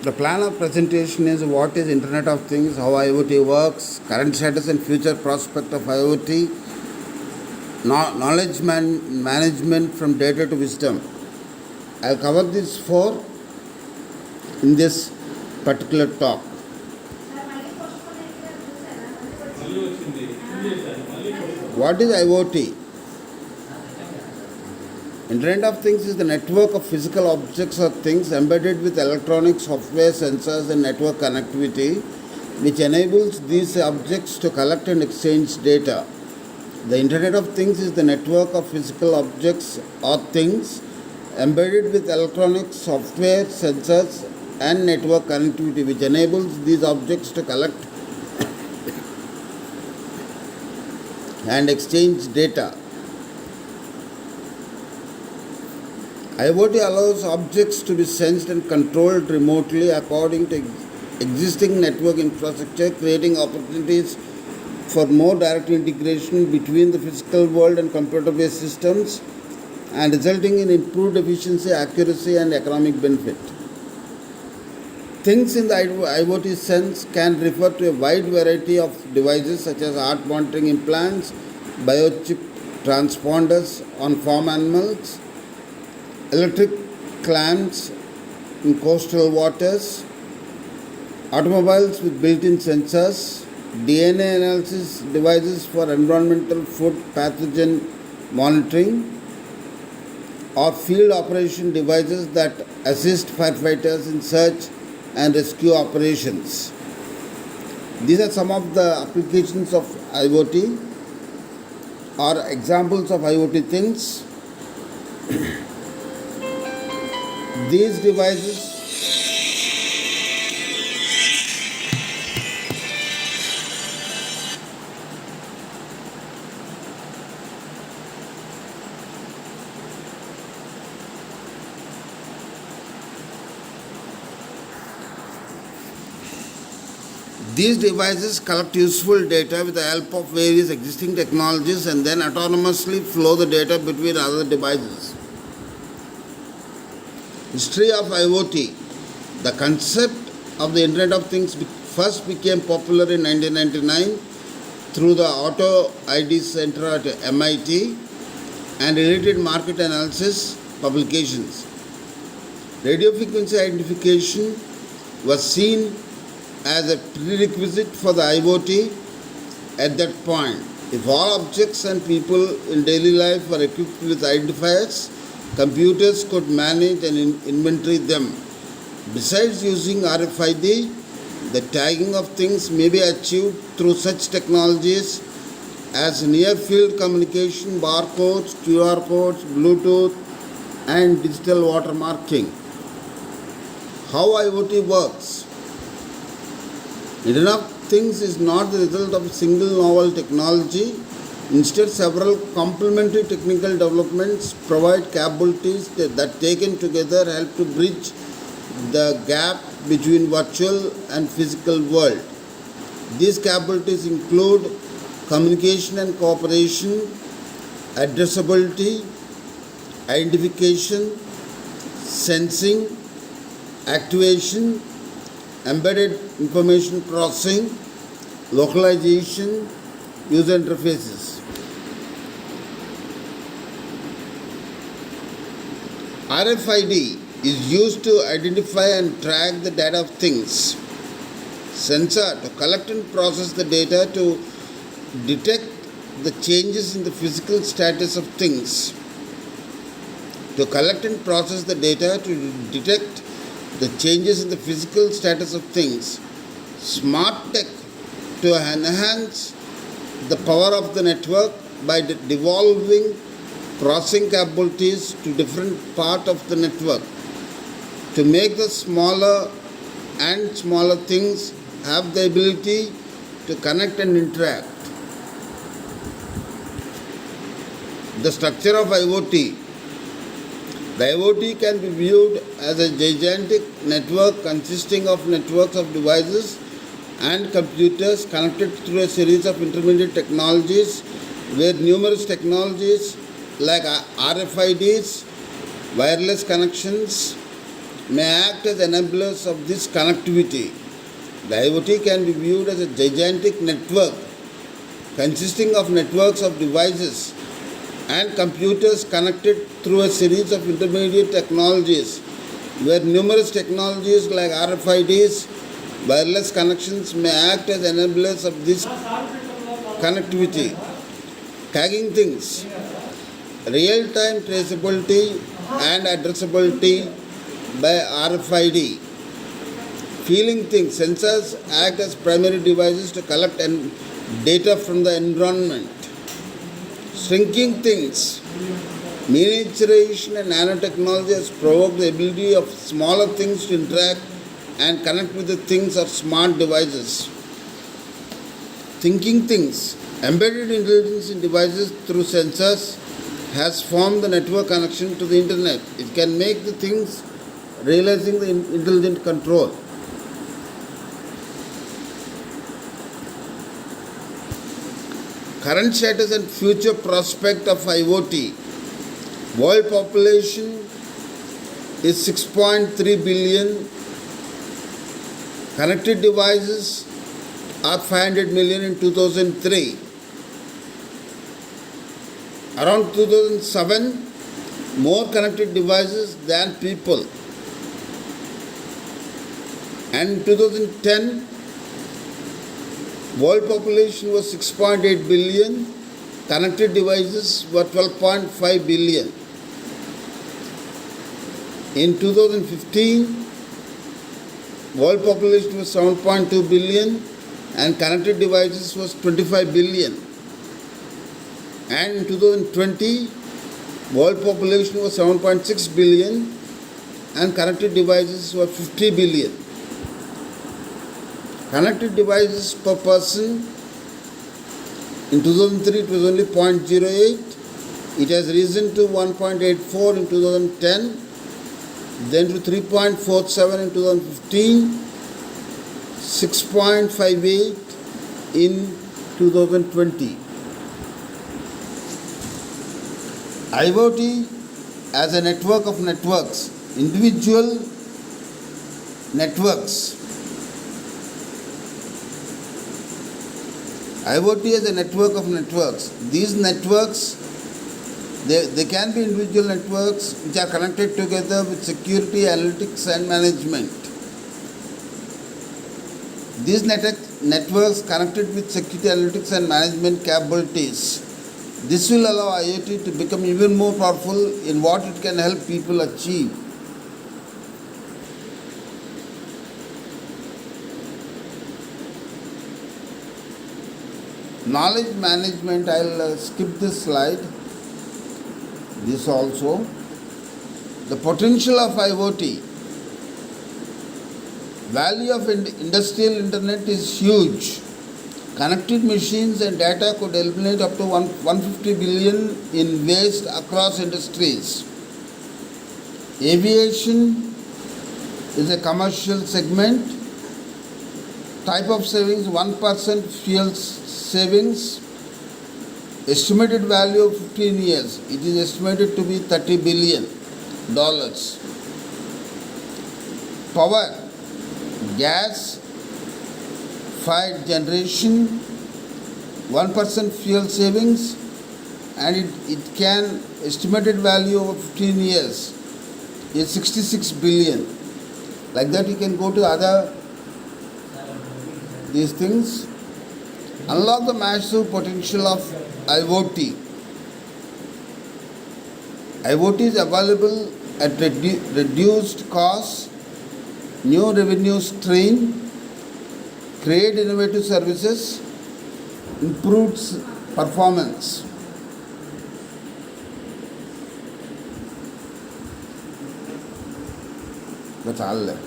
The plan of presentation is what is Internet of Things, how IoT works, current status and future prospect of IoT, knowledge management from data to wisdom. I'll cover these four in this particular talk. What is IoT? Internet of Things is the network of physical objects or things embedded with electronic software, sensors and network connectivity, which enables these objects to collect and exchange data. The Internet of Things is the network of physical objects or things embedded with electronic software, sensors and network connectivity, which enables these objects to collect and exchange data. IoT allows objects to be sensed and controlled remotely according to existing network infrastructure, creating opportunities for more direct integration between the physical world and computer-based systems and resulting in improved efficiency, accuracy and economic benefit. Things in the IoT sense can refer to a wide variety of devices such as heart monitoring implants, biochip transponders on farm animals, electric clamps in coastal waters, automobiles with built-in sensors, DNA analysis devices for environmental food pathogen monitoring, or field operation devices that assist firefighters in search and rescue operations. These are some of the applications of IoT or examples of IoT things. These devices collect useful data with the help of various existing technologies and then autonomously flow the data between other devices. History of IoT. The concept of the Internet of Things first became popular in 1999 through the Auto ID Center at MIT and related market analysis publications. Radio frequency identification was seen as a prerequisite for the IoT at that point. If all objects and people in daily life were equipped with identifiers, computers could manage and inventory them. Besides using RFID, the tagging of things may be achieved through such technologies as near-field communication, barcodes, QR codes, Bluetooth, and digital watermarking. How IoT works? Internet of Things is not the result of a single novel technology. Instead, several complementary technical developments provide capabilities that taken together help to bridge the gap between virtual and physical world. These capabilities include communication and cooperation, addressability, identification, sensing, activation, embedded information processing, localization, user interfaces. RFID is used to identify and track the data of things. Sensor to collect and process the data to detect the changes in the physical status of things. To collect and process the data to detect the changes in the physical status of things. Smart tech to enhance the power of the network by devolving processing capabilities to different part of the network to make the smaller and smaller things have the ability to connect and interact. The structure of IoT. The IoT can be viewed as a gigantic network consisting of networks of devices and computers connected through a series of intermediate technologies where numerous technologies like RFIDs, wireless connections may act as enablers of this connectivity. The IoT can be viewed as a gigantic network consisting of networks of devices and computers connected through a series of intermediate technologies, where numerous technologies like RFIDs, wireless connections may act as enablers of this connectivity. Tagging things, real-time traceability and addressability by RFID. Feeling things, sensors act as primary devices to collect data from the environment. Shrinking things, miniaturization and nanotechnology has provoked the ability of smaller things to interact and connect with the things or smart devices. Thinking things, embedded intelligence in devices through sensors has formed the network connection to the internet. It can make the things realizing the intelligent control. Current status and future prospect of IoT. World population is 6.3 billion. Connected devices are 500 million in 2003. Around 2007, more connected devices than people. And in 2010, world population was 6.8 billion, connected devices were 12.5 billion. In 2015, world population was 7.2 billion and connected devices was 25 billion. And in 2020, world population was 7.6 billion and connected devices were 50 billion. Connected devices per person, in 2003 it was only 0.08, it has risen to 1.84 in 2010, then to 3.47 in 2015, 6.58 in 2020. IoT as a network of networks, individual networks. IoT is a network of networks. These networks, they can be individual networks which are connected together with security, analytics and management. These networks connected with security, analytics and management capabilities. This will allow IoT to become even more powerful in what it can help people achieve. Knowledge management, I'll skip this slide. This also. The potential of IoT. Value of industrial internet is huge. Connected machines and data could eliminate up to 150 billion in waste across industries. Aviation is a commercial segment. Type of savings, 1% fuel savings. Estimated value of 15 years. It is estimated to be $30 billion. Power, gas, fired generation, 1% fuel savings, and it can estimated value of 15 years is 66 billion. Like that you can go to other these things. Unlock the massive potential of IoT. IoT is available at reduced cost, new revenue stream, create innovative services, improves performance. That's all.